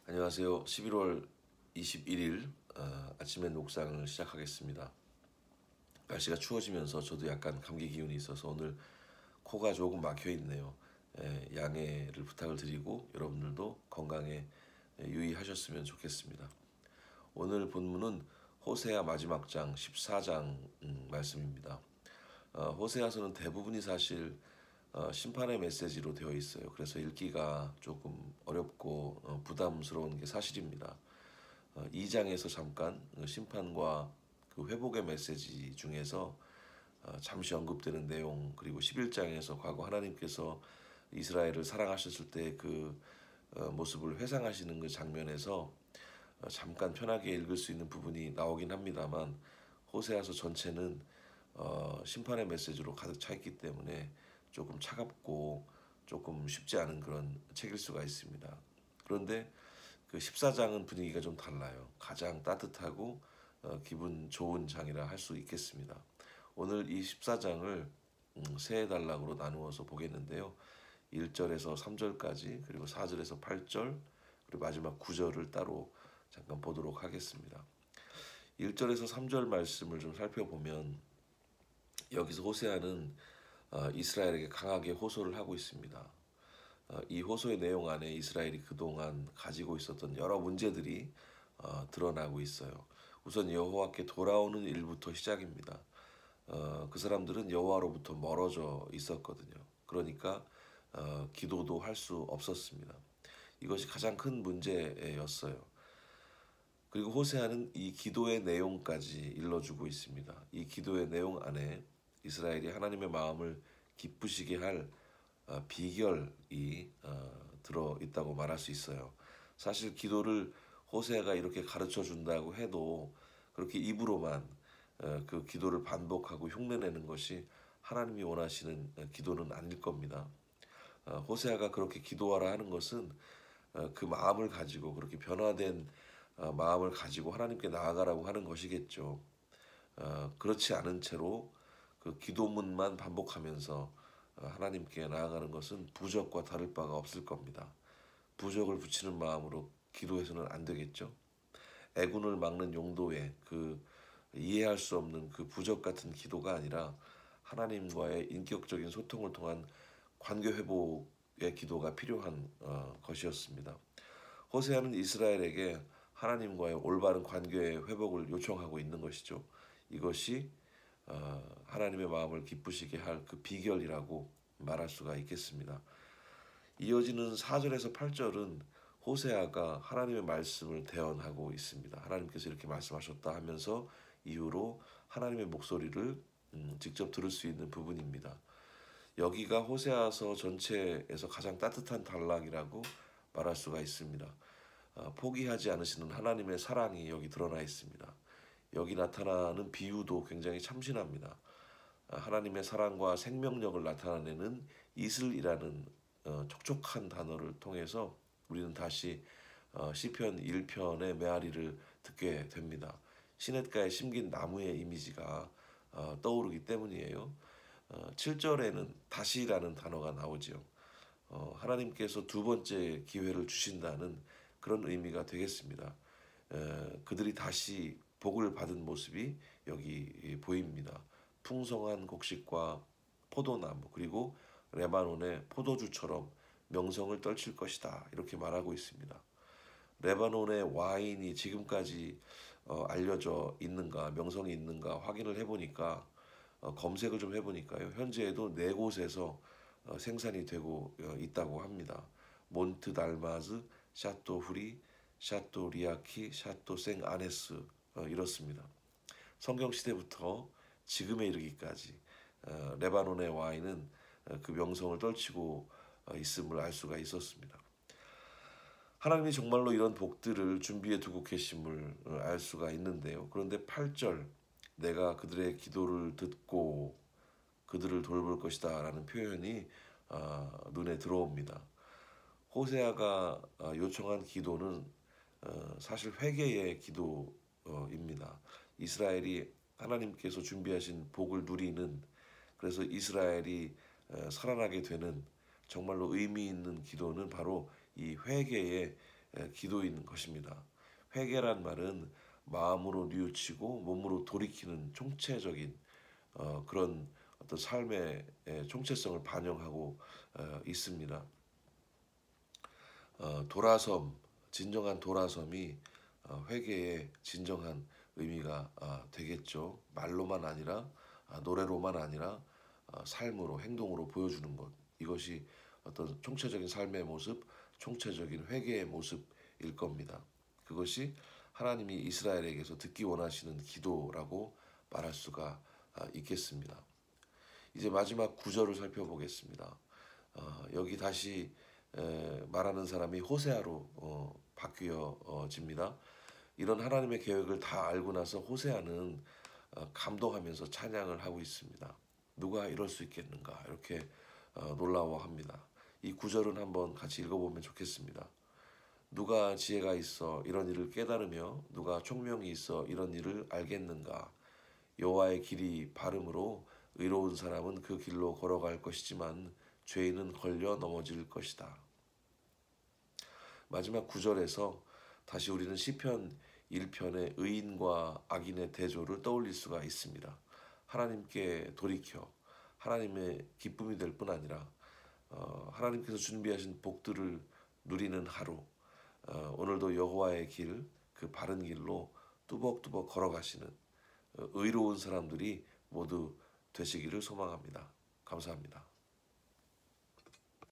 안녕하세요. 11월 21일 아침에 녹상을 시작하겠습니다. 날씨가 추워지면서 저도 약간 감기 기운이 있어서 오늘 코가 조금 막혀 있네요. 양해를 부탁을 드리고 여러분들도 건강에 유의하셨으면 좋겠습니다. 오늘 본문은 호세아 마지막 장 14장 말씀입니다. 호세아서는 대부분이 사실 심판의 메시지로 되어 있어요. 그래서 읽기가 조금 어렵고 부담스러운 게 사실입니다. 2장에서 잠깐 심판과 그 회복의 메시지 중에서 잠시 언급되는 내용, 그리고 11장에서 과거 하나님께서 이스라엘을 사랑하셨을 때 그 모습을 회상하시는 그 장면에서 잠깐 편하게 읽을 수 있는 부분이 나오긴 합니다만, 호세아서 전체는 심판의 메시지로 가득 차 있기 때문에 조금 차갑고 조금 쉽지 않은 그런 책일 수가 있습니다. 그런데 그 14장은 분위기가 좀 달라요. 가장 따뜻하고 기분 좋은 장이라 할 수 있겠습니다. 오늘 이 14장을 세 단락으로 나누어서 보겠는데요. 1절에서 3절까지, 그리고 4절에서 8절, 그리고 마지막 9절을 따로 잠깐 보도록 하겠습니다. 1절에서 3절 말씀을 좀 살펴보면, 여기서 호세아는 이스라엘에게 강하게 호소를 하고 있습니다. 이 호소의 내용 안에 이스라엘이 그동안 가지고 있었던 여러 문제들이 드러나고 있어요. 우선 여호와께 돌아오는 일부터 시작입니다. 그 사람들은 여호와로부터 멀어져 있었거든요. 그러니까 기도도 할 수 없었습니다. 이것이 가장 큰 문제였어요. 그리고 호세아는 이 기도의 내용까지 일러주고 있습니다. 이 기도의 내용 안에 이스라엘이 하나님의 마음을 기쁘시게 할 비결이 들어 있다고 말할 수 있어요. 사실 기도를 호세아가 이렇게 가르쳐 준다고 해도 그렇게 입으로만 그 기도를 반복하고 흉내내는 것이 하나님이 원하시는 기도는 아닐 겁니다. 호세아가 그렇게 기도하라 하는 것은 그 마음을 가지고, 그렇게 변화된 마음을 가지고 하나님께 나아가라고 하는 것이겠죠. 그렇지 않은 채로 그 기도문만 반복하면서 하나님께 나아가는 것은 부적과 다를 바가 없을 겁니다. 부적을 붙이는 마음으로 기도해서는 안 되겠죠. 애군을 막는 용도의 그 이해할 수 없는 그 부적 같은 기도가 아니라 하나님과의 인격적인 소통을 통한 관계 회복의 기도가 필요한 것이었습니다. 호세아는 이스라엘에게 하나님과의 올바른 관계의 회복을 요청하고 있는 것이죠. 이것이 하나님의 마음을 기쁘시게 할 그 비결이라고 말할 수가 있겠습니다. 이어지는 4절에서 8절은 호세아가 하나님의 말씀을 대언하고 있습니다. 하나님께서 이렇게 말씀하셨다 하면서 이후로 하나님의 목소리를 직접 들을 수 있는 부분입니다. 여기가 호세아서 전체에서 가장 따뜻한 단락이라고 말할 수가 있습니다. 포기하지 않으시는 하나님의 사랑이 여기 드러나 있습니다. 여기 나타나는 비유도 굉장히 참신합니다. 하나님의 사랑과 생명력을 나타내는 이슬이라는 촉촉한 단어를 통해서 우리는 다시 시편 1편의 메아리를 듣게 됩니다. 시냇가에 심긴 나무의 이미지가 떠오르기 때문이에요. 7절에는 다시라는 단어가 나오지요. 하나님께서 두 번째 기회를 주신다는 그런 의미가 되겠습니다. 그들이 다시 복을 받은 모습이 여기 보입니다. 풍성한 곡식과 포도나무, 그리고 레바논의 포도주처럼 명성을 떨칠 것이다, 이렇게 말하고 있습니다. 레바논의 와인이 지금까지 알려져 있는가, 명성이 있는가 확인을 해보니까, 검색을 좀 해보니까요, 현재에도 네 곳에서 생산이 되고 있다고 합니다. 몬트 달마즈, 샤또 후리, 샤또 리아키, 샤또 생 아네스, 이렇습니다. 성경 시대부터 지금에 이르기까지 레바논의 와인은 그 명성을 떨치고 있음을 알 수가 있었습니다. 하나님이 정말로 이런 복들을 준비해 두고 계심을 알 수가 있는데요. 그런데 8절, 내가 그들의 기도를 듣고 그들을 돌볼 것이다 라는 표현이 눈에 들어옵니다. 호세아가 요청한 기도는 사실 회개의 기도입니다. 이스라엘이 하나님께서 준비하신 복을 누리는, 그래서 이스라엘이 살아나게 되는 정말로 의미 있는 기도는 바로 이 회개의 기도인 것입니다. 회개란 말은 마음으로 뉘우치고 몸으로 돌이키는 총체적인 그런 어떤 삶의 총체성을 반영하고 있습니다. 돌아섬, 진정한 돌아섬이 회개의 진정한 의미가 되겠죠. 말로만 아니라 노래로만 아니라 삶으로 행동으로 보여주는 것. 이것이 어떤 총체적인 삶의 모습, 총체적인 회개의 모습일 겁니다. 그것이 하나님이 이스라엘에게서 듣기 원하시는 기도라고 말할 수가 있겠습니다. 이제 마지막 구절을 살펴보겠습니다. 여기 다시 말하는 사람이 호세아로 바뀌어집니다. 이런 하나님의 계획을 다 알고 나서 호세아는 감동하면서 찬양을 하고 있습니다. 누가 이럴 수 있겠는가 이렇게 놀라워합니다. 이 구절은 한번 같이 읽어보면 좋겠습니다. 누가 지혜가 있어 이런 일을 깨달으며 누가 총명이 있어 이런 일을 알겠는가. 여호와의 길이 바름으로 의로운 사람은 그 길로 걸어갈 것이지만 죄인은 걸려 넘어질 것이다. 마지막 구절에서 다시 우리는 시편 1편의 의인과 악인의 대조를 떠올릴 수가 있습니다. 하나님께 돌이켜 하나님의 기쁨이 될 뿐 아니라 하나님께서 준비하신 복들을 누리는 하루, 오늘도 여호와의 길, 그 바른 길로 뚜벅뚜벅 걸어가시는 의로운 사람들이 모두 되시기를 소망합니다. 감사합니다.